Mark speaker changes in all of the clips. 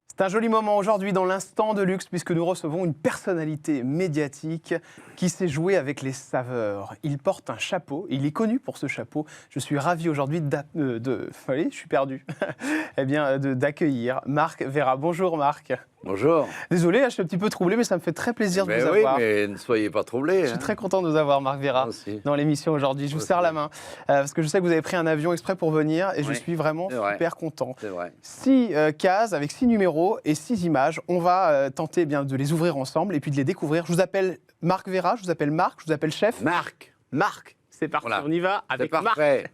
Speaker 1: C'est un joli moment aujourd'hui dans l'instant de luxe puisque nous recevons une personnalité médiatique qui sait jouer avec les saveurs. Il porte un chapeau, il est connu pour ce chapeau. Je suis ravi aujourd'hui allez, je suis perdu. Eh bien, d'accueillir Marc Vera. Bonjour Marc.
Speaker 2: Bonjour.
Speaker 1: Désolé, je suis un petit peu troublé, mais ça me fait très plaisir de vous
Speaker 2: Oui,
Speaker 1: avoir.
Speaker 2: mais ne soyez pas troublés.
Speaker 1: Je suis très content de vous avoir, Marc Vera, dans l'émission aujourd'hui. Je vous serre la main, parce que je sais que vous avez pris un avion exprès pour venir, et je suis vraiment super content.
Speaker 2: C'est vrai.
Speaker 1: 6 cases avec 6 numéros et 6 images. On va tenter de les ouvrir ensemble et puis de les découvrir. Je vous appelle Marc Vera, je vous appelle Marc, je vous appelle chef.
Speaker 2: Marc.
Speaker 1: Marc, c'est parti,
Speaker 2: Voilà.
Speaker 1: on y va avec
Speaker 2: C'est
Speaker 1: Marc.
Speaker 2: parfait.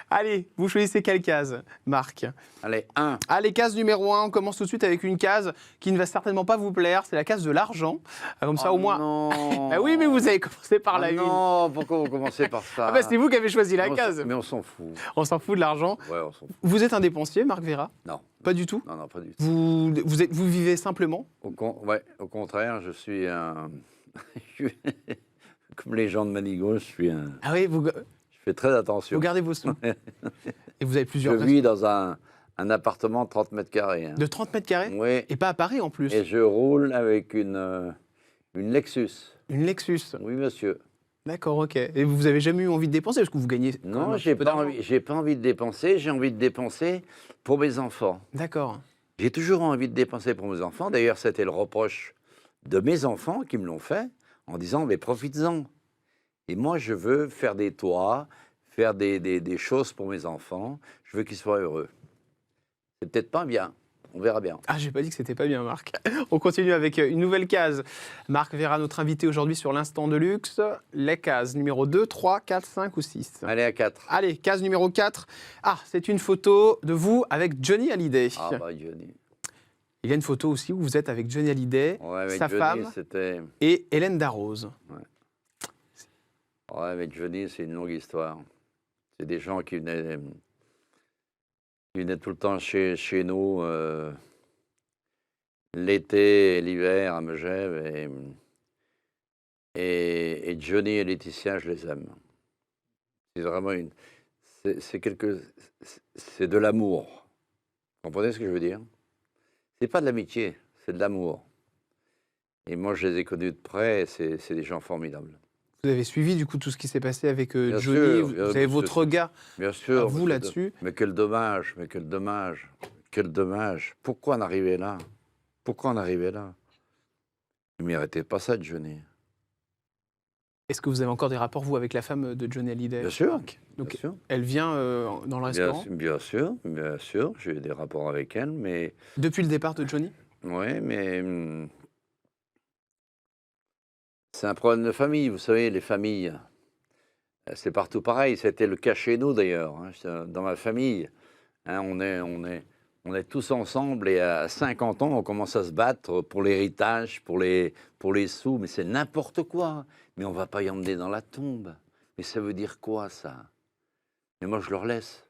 Speaker 1: Allez, vous choisissez quelle case, Marc?
Speaker 2: Allez, 1.
Speaker 1: Allez, case numéro 1, on commence tout de suite avec une case qui ne va certainement pas vous plaire, c'est la case de l'argent. Comme ça, au moins...
Speaker 2: Non.
Speaker 1: Ah oui, mais vous avez commencé par la une.
Speaker 2: Non, pourquoi vous commencez par ça?
Speaker 1: Ah bah, c'est vous qui avez choisi la case.
Speaker 2: Mais on s'en fout.
Speaker 1: On s'en fout de l'argent.
Speaker 2: Ouais, on s'en fout.
Speaker 1: Vous êtes un dépensier, Marc Vera?
Speaker 2: Non.
Speaker 1: Pas du tout?
Speaker 2: Non, non, pas du tout.
Speaker 1: Vous vivez simplement?
Speaker 2: Ouais, au contraire, je suis un... Comme les gens de Manigot, je suis un...
Speaker 1: Ah oui,
Speaker 2: Je fais très attention.
Speaker 1: vous gardez vos sous. Et vous avez plusieurs...
Speaker 2: Je vis dans un appartement de 30 mètres carrés. Hein.
Speaker 1: De 30 mètres carrés?
Speaker 2: Oui.
Speaker 1: Et pas à Paris en plus.
Speaker 2: Et je roule avec une Lexus.
Speaker 1: Une Lexus.
Speaker 2: Oui, monsieur.
Speaker 1: D'accord, ok. Et vous avez jamais eu envie de dépenser parce que vous gagnez...
Speaker 2: Non, j'ai pas envie de dépenser. J'ai envie de dépenser pour mes enfants.
Speaker 1: D'accord.
Speaker 2: J'ai toujours envie de dépenser pour mes enfants. D'ailleurs, c'était le reproche de mes enfants qui me l'ont fait en disant, mais profites-en. Et moi, je veux faire des toits, faire des choses pour mes enfants. Je veux qu'ils soient heureux. C'est peut-être pas bien. On verra bien.
Speaker 1: Ah, j'ai pas dit que c'était pas bien, Marc. On continue avec une nouvelle case. Marc Vera, notre invité aujourd'hui sur l'Instant de Luxe. Les cases numéro 2, 3, 4, 5 ou 6.
Speaker 2: Allez, à 4.
Speaker 1: Allez, case numéro 4. Ah, c'est une photo de vous avec Johnny Hallyday.
Speaker 2: Ah bah, Johnny.
Speaker 1: Il y a une photo aussi où vous êtes avec Johnny Hallyday,
Speaker 2: Ouais, avec
Speaker 1: sa
Speaker 2: Johnny,
Speaker 1: femme
Speaker 2: c'était...
Speaker 1: et Hélène Darroze.
Speaker 2: Ouais, mais Johnny, c'est une longue histoire. C'est des gens qui venaient tout le temps chez nous, l'été et l'hiver à Megève. Et Johnny et Laetitia, je les aime. C'est vraiment une... C'est de l'amour. Vous comprenez ce que je veux dire? C'est pas de l'amitié, c'est de l'amour. Et moi, je les ai connus de près, et c'est des gens formidables.
Speaker 1: Vous avez suivi du coup tout ce qui s'est passé avec
Speaker 2: Bien
Speaker 1: Johnny,
Speaker 2: sûr,
Speaker 1: vous
Speaker 2: bien
Speaker 1: avez
Speaker 2: sûr,
Speaker 1: votre regard
Speaker 2: Bien sûr.
Speaker 1: vous là-dessus.
Speaker 2: Mais quel dommage, mais quel dommage, quel dommage. Pourquoi en arriver là? Pourquoi en arriver là? Il ne méritait pas ça, Johnny.
Speaker 1: Est-ce que vous avez encore des rapports, vous, avec la femme de Johnny Hallyday?
Speaker 2: Bien sûr.
Speaker 1: Donc,
Speaker 2: Bien sûr.
Speaker 1: elle vient dans le restaurant
Speaker 2: Bien sûr, j'ai eu des rapports avec elle, mais...
Speaker 1: depuis le départ de Johnny?
Speaker 2: Oui, mais... c'est un problème de famille, vous savez, les familles. C'est partout pareil, c'était le cas chez nous d'ailleurs, hein, dans ma famille. Hein, on est tous ensemble et à 50 ans, on commence à se battre pour l'héritage, pour les sous, mais c'est n'importe quoi. Mais on ne va pas y emmener dans la tombe. Mais ça veut dire quoi, ça? Mais moi, je leur laisse.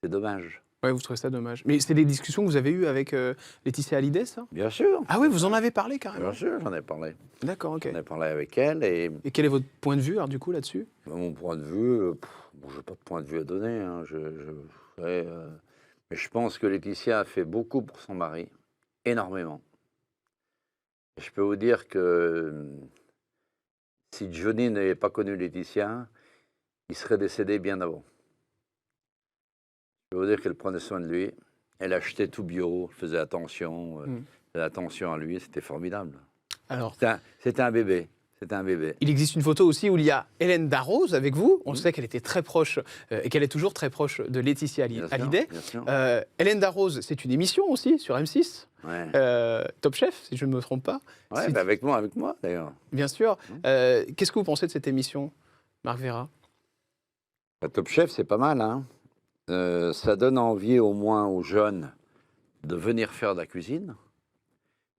Speaker 2: C'est dommage.
Speaker 1: Oui, vous trouvez ça dommage. Mais c'est des discussions que vous avez eues avec Laetitia Hallyday, ça?
Speaker 2: Bien sûr.
Speaker 1: Ah oui, vous en avez parlé carrément?
Speaker 2: Bien sûr, j'en ai parlé.
Speaker 1: D'accord, ok.
Speaker 2: J'en ai parlé avec elle et...
Speaker 1: Et quel est votre point de vue, alors, du coup, là-dessus?
Speaker 2: Mon point de vue, bon, je n'ai pas de point de vue à donner. Hein, mais je pense que Laetitia a fait beaucoup pour son mari, énormément. Et je peux vous dire que si Johnny n'avait pas connu Laetitia, il serait décédé bien avant. Je peux vous dire qu'elle prenait soin de lui, elle achetait tout bio, elle faisait attention à lui, c'était formidable.
Speaker 1: Alors,
Speaker 2: C'était un bébé. C'était un bébé.
Speaker 1: il existe une photo aussi où il y a Hélène Darroze avec vous. On sait qu'elle était très proche et qu'elle est toujours très proche de Laetitia Hallyday.
Speaker 2: Bien sûr.
Speaker 1: Hélène Darroze, c'est une émission aussi sur M6.
Speaker 2: Ouais.
Speaker 1: Top Chef, si je ne me trompe pas.
Speaker 2: Ouais, bah avec moi d'ailleurs.
Speaker 1: Bien sûr. Qu'est-ce que vous pensez de cette émission, Marc Vera?
Speaker 2: Top Chef, c'est pas mal, hein. Ça donne envie au moins aux jeunes de venir faire de la cuisine.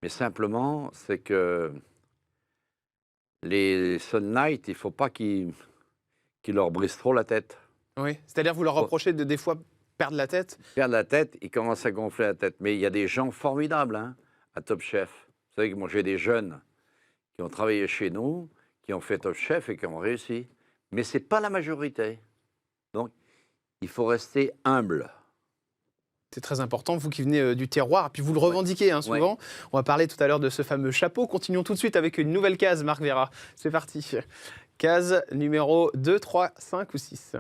Speaker 2: Mais simplement, c'est que les Sunlight, il ne faut pas qu'ils leur brisent trop la tête.
Speaker 1: Oui, c'est-à-dire vous leur reprochez de des fois perdre la tête?
Speaker 2: Perdre la tête, ils commencent à gonfler la tête. Mais il y a des gens formidables, hein, à Top Chef. Vous savez que moi, j'ai des jeunes qui ont travaillé chez nous, qui ont fait Top Chef et qui ont réussi. Mais ce n'est pas la majorité. Donc, il faut rester humble.
Speaker 1: C'est très important, vous qui venez du terroir, puis vous le revendiquez souvent. On va parler tout à l'heure de ce fameux chapeau. Continuons tout de suite avec une nouvelle case, Marc Vera. C'est parti. Case numéro 2, 3, 5 ou 6?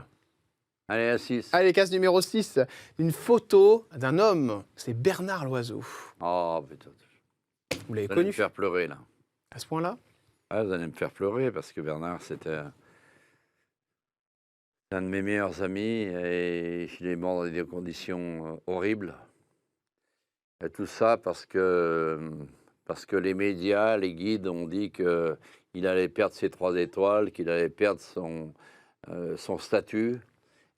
Speaker 2: Allez, à 6.
Speaker 1: Allez, case numéro 6. Une photo d'un homme. C'est Bernard Loiseau.
Speaker 2: Oh, putain.
Speaker 1: Vous l'avez
Speaker 2: Vous allez me
Speaker 1: connu
Speaker 2: faire pleurer, là.
Speaker 1: à ce point-là?
Speaker 2: Ah, vous allez me faire pleurer parce que Bernard, c'était un de mes meilleurs amis et il est mort dans des conditions horribles. Et tout ça parce que les médias, les guides ont dit qu'il allait perdre ses 3 étoiles, qu'il allait perdre son statut.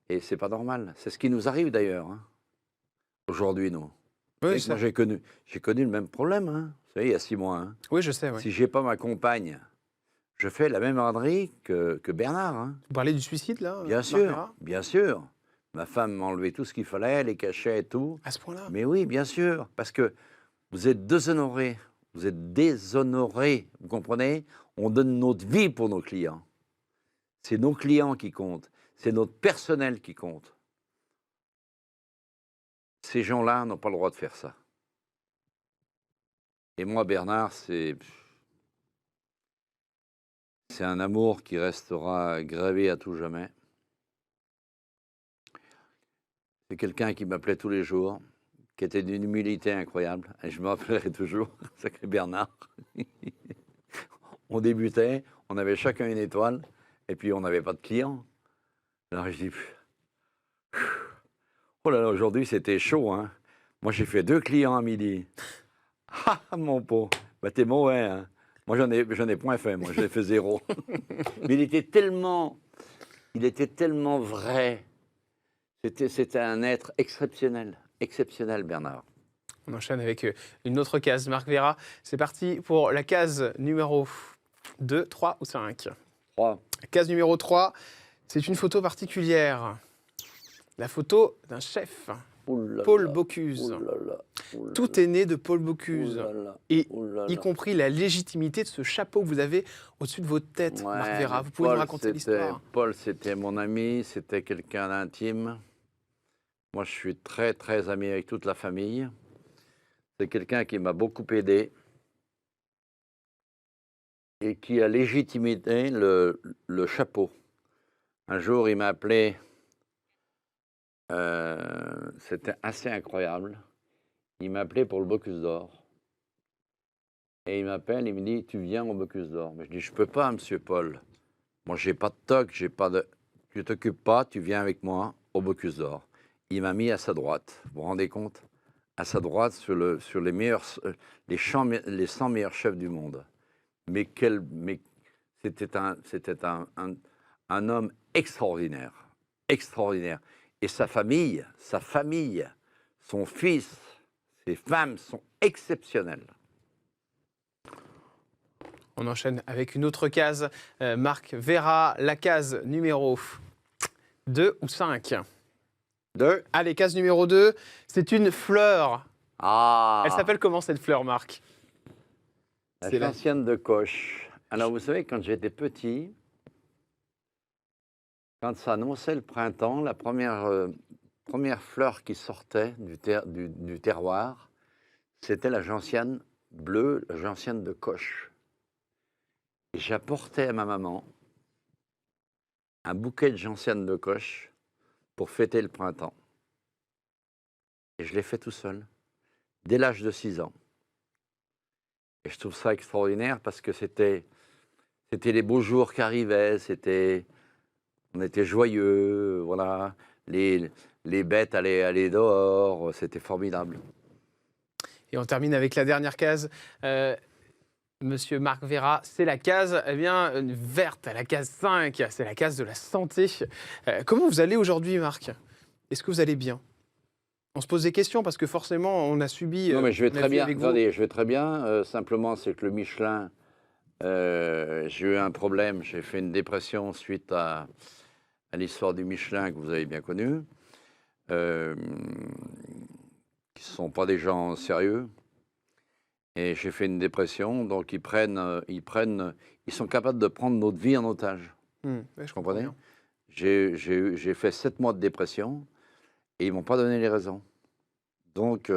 Speaker 2: Et c'est pas normal. C'est ce qui nous arrive d'ailleurs, hein, aujourd'hui, nous.
Speaker 1: Oui,
Speaker 2: Moi, j'ai connu le même problème, hein, vous savez, il y a 6 mois. Hein.
Speaker 1: oui, je sais. Oui.
Speaker 2: Si j'ai pas ma compagne, je fais la même ânerie que Bernard. Hein.
Speaker 1: Vous parlez du suicide, là?
Speaker 2: Bien
Speaker 1: Marc
Speaker 2: sûr,
Speaker 1: Vera
Speaker 2: bien sûr. Ma femme m'a enlevé tout ce qu'il fallait, les cachets et tout.
Speaker 1: À ce point-là?
Speaker 2: Mais oui, bien sûr, parce que vous êtes déshonorés. Vous êtes déshonorés, vous comprenez? On donne notre vie pour nos clients. C'est nos clients qui comptent. C'est notre personnel qui compte. Ces gens-là n'ont pas le droit de faire ça. Et moi, Bernard, c'est un amour qui restera gravé à tout jamais. C'est quelqu'un qui m'appelait tous les jours, qui était d'une humilité incroyable. Et je me rappellerai toujours, sacré Bernard. On débutait, on avait chacun une étoile, et puis on n'avait pas de clients. Alors je dis, oh là là, aujourd'hui c'était chaud, hein. Moi j'ai fait 2 clients à midi. Ah mon pot, bah t'es mauvais, hein. Moi j'en ai point fait, moi j'ai fait 0. Mais il était tellement vrai. C'était un être exceptionnel, Bernard.
Speaker 1: On enchaîne avec une autre case, Marc Vera. C'est parti pour la case numéro 2, 3 ou 5?
Speaker 2: 3.
Speaker 1: Case numéro 3, c'est une photo particulière. La photo d'un chef, Paul Bocuse. Tout est né de Paul Bocuse. Et y compris la légitimité de ce chapeau que vous avez au-dessus de votre tête, Marc Vera. Vous pouvez nous raconter l'histoire?
Speaker 2: Paul, c'était mon ami, c'était quelqu'un d'intime. Moi, je suis très, très ami avec toute la famille. C'est quelqu'un qui m'a beaucoup aidé et qui a légitimé le chapeau. Un jour, il m'a appelé. C'était assez incroyable. Il m'a appelé pour le Bocuse d'Or. Et il m'appelle, il me dit, tu viens au Bocuse d'Or. Mais je dis, je peux pas, monsieur Paul. Moi, j'ai pas de toc, j'ai pas de... Tu t'occupes pas, tu viens avec moi au Bocuse d'Or. Il m'a mis à sa droite. Vous vous rendez compte? À sa droite sur les meilleurs, les 100 meilleurs chefs du monde. Mais c'était un homme extraordinaire, extraordinaire. Et sa famille, son fils, ses femmes sont exceptionnelles.
Speaker 1: On enchaîne avec une autre case, Marc Vera, la case numéro 2 ou 5?
Speaker 2: 2.
Speaker 1: Allez, case numéro 2, c'est une fleur.
Speaker 2: Ah.
Speaker 1: Elle s'appelle comment cette fleur, Marc?
Speaker 2: C'est l'ancienne de Coche. Alors vous savez, quand j'étais petit, quand ça annonçait le printemps, la première fleur qui sortait du terroir, c'était la gentiane bleue, la gentiane de Coche. Et j'apportais à ma maman un bouquet de gentiane de Coche pour fêter le printemps. Et je l'ai fait tout seul, dès l'âge de 6 ans. Et je trouve ça extraordinaire parce que c'était les beaux jours qui arrivaient, on était joyeux, voilà, les bêtes allaient dehors, c'était formidable.
Speaker 1: Et on termine avec la dernière case. Monsieur Marc Vera, c'est la case verte, la case 5, c'est la case de la santé. Comment vous allez aujourd'hui, Marc? Est-ce que vous allez bien? On se pose des questions parce que forcément, on a subi...
Speaker 2: Non, mais je vais très bien. Attendez, je vais très bien. Simplement, c'est que le Michelin, j'ai eu un problème. J'ai fait une dépression suite à l'histoire du Michelin que vous avez bien connue, qui ne sont pas des gens sérieux. Et j'ai fait une dépression, donc ils sont capables de prendre notre vie en otage.
Speaker 1: Ouais, je comprenez.
Speaker 2: J'ai fait 7 mois de dépression et ils m'ont pas donné les raisons. Donc,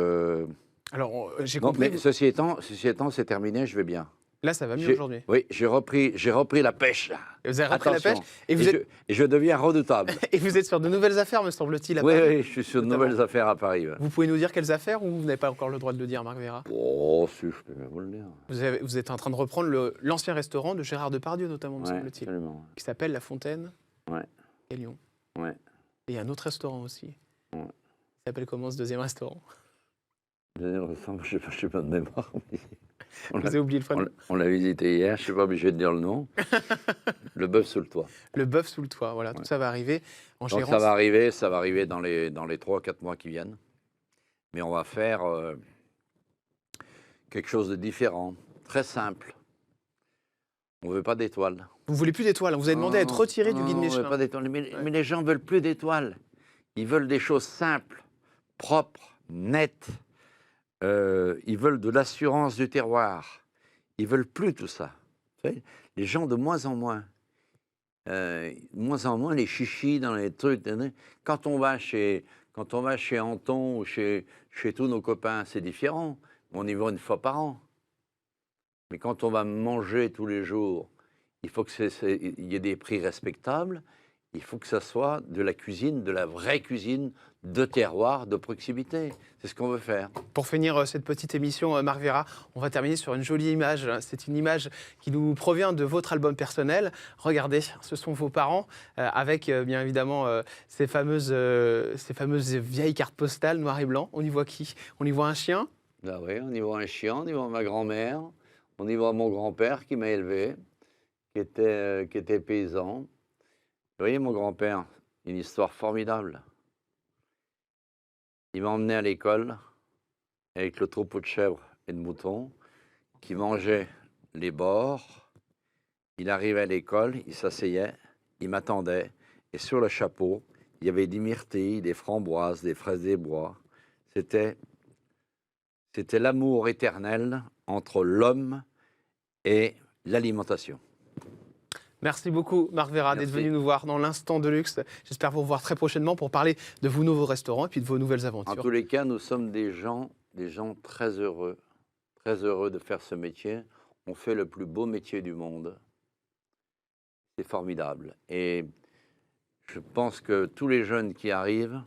Speaker 1: Alors, j'ai
Speaker 2: non,
Speaker 1: compris.
Speaker 2: mais ceci étant, c'est terminé, je vais bien.
Speaker 1: Là, ça va mieux
Speaker 2: J'ai-
Speaker 1: aujourd'hui.
Speaker 2: Oui, j'ai repris la pêche. Là.
Speaker 1: Et vous avez repris la
Speaker 2: Attention.
Speaker 1: pêche et vous, êtes,
Speaker 2: Et je deviens redoutable.
Speaker 1: et vous êtes sur de nouvelles affaires, me semble-t-il, à
Speaker 2: Oui,
Speaker 1: Paris.
Speaker 2: oui, je suis sur de
Speaker 1: notamment.
Speaker 2: nouvelles affaires à Paris. Ouais.
Speaker 1: Vous pouvez nous dire quelles affaires ou vous n'avez pas encore le droit de le dire, Marc Vera?
Speaker 2: Oh, si, je peux vous le dire.
Speaker 1: Vous êtes en train de reprendre l'ancien restaurant de Gérard Depardieu, notamment, me
Speaker 2: Ouais,
Speaker 1: semble-t-il,
Speaker 2: absolument.
Speaker 1: qui s'appelle La Fontaine
Speaker 2: Ouais.
Speaker 1: à Lyon.
Speaker 2: Ouais.
Speaker 1: Et il y a un autre restaurant aussi.
Speaker 2: Ouais.
Speaker 1: Il s'appelle comment ce deuxième restaurant?
Speaker 2: Je sais pas de mémoire. Mais
Speaker 1: Vous avez oublié le prénom.
Speaker 2: on l'a visité hier, je ne suis pas obligé de dire le nom. Le bœuf sous le toit.
Speaker 1: Le bœuf sous le toit, voilà, tout
Speaker 2: Ouais.
Speaker 1: ça va arriver en
Speaker 2: Donc
Speaker 1: gérance.
Speaker 2: ça va arriver dans les 3-4 mois qui viennent. Mais on va faire quelque chose de différent, très simple. On ne veut pas d'étoiles.
Speaker 1: Vous voulez plus d'étoiles, vous avez demandé à être retiré du guide
Speaker 2: On
Speaker 1: Michelin.
Speaker 2: veut pas d'étoiles. Mais les gens ne veulent plus d'étoiles. Ils veulent des choses simples, propres, nettes. Ils veulent de l'assurance du terroir. Ils veulent plus tout ça. Vous savez, les gens de moins en moins. Les chichis dans les trucs. Quand on va chez Anton ou chez tous nos copains, c'est différent. On y va une fois par an. Mais quand on va manger tous les jours, il faut qu'il y ait des prix respectables. Il faut que ça soit de la cuisine, de la vraie cuisine, de terroir, de proximité. C'est ce qu'on veut faire.
Speaker 1: Pour finir cette petite émission, Marc Vera, on va terminer sur une jolie image. C'est une image qui nous provient de votre album personnel. Regardez, ce sont vos parents, avec bien évidemment ces fameuses vieilles cartes postales noir et blanc. On y voit qui? On y voit un chien.
Speaker 2: Ah oui, on y voit un chien, on y voit ma grand-mère, on y voit mon grand-père qui m'a élevé, qui était paysan. Vous voyez, mon grand-père, une histoire formidable. Il m'a emmené à l'école avec le troupeau de chèvres et de moutons qui mangeaient les bords. Il arrivait à l'école, il s'asseyait, il m'attendait. Et sur le chapeau, il y avait des myrtilles, des framboises, des fraises des bois. C'était l'amour éternel entre l'homme et l'alimentation.
Speaker 1: Merci beaucoup, Marc Vera, d'être
Speaker 2: Merci.
Speaker 1: venu nous voir dans l'Instant de Luxe. J'espère vous revoir très prochainement pour parler de vos nouveaux restaurants et puis de vos nouvelles
Speaker 2: En
Speaker 1: aventures.
Speaker 2: tous les cas, nous sommes des gens très heureux de faire ce métier. On fait le plus beau métier du monde. C'est formidable. Et je pense que tous les jeunes qui arrivent,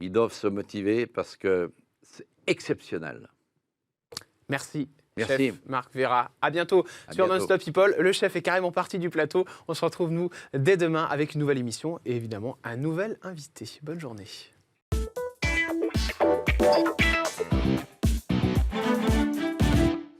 Speaker 2: ils doivent se motiver parce que c'est exceptionnel.
Speaker 1: Merci.
Speaker 2: Merci.
Speaker 1: Chef Marc Vera. À bientôt
Speaker 2: À
Speaker 1: sur
Speaker 2: bientôt.
Speaker 1: Non-Stop People. Le chef est carrément parti du plateau. On se retrouve, nous, dès demain avec une nouvelle émission et évidemment un nouvel invité. Bonne journée.